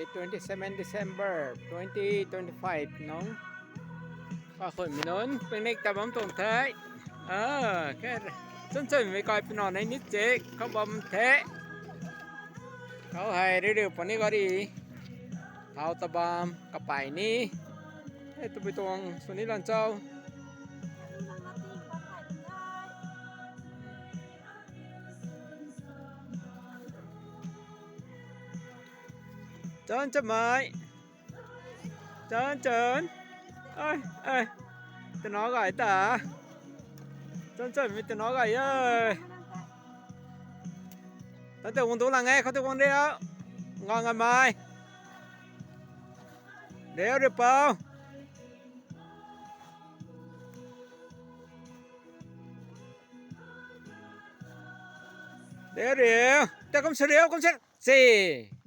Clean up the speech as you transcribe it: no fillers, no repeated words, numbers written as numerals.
27 December 2025 น้องก็คนมีนนเป็นเด็กตะบำตรงแท้แค่จนไม่ก่อยไปนอนในนิดเจ๊เขาบำแท้เขาให้เร็วๆปนี้ก็ดีเอาตะบำกับไปนี้ตัวไปตรงส่วนนี้หลังเจ้าTrơn chấm mày Trơn ơi tụi nó gọi ta Trơn với tụi nó gọi ơi tụi tụi tụi là nghe không tụi con đeo ngon ngồi mày đeo được bao đeo tao không sẽ đeo gì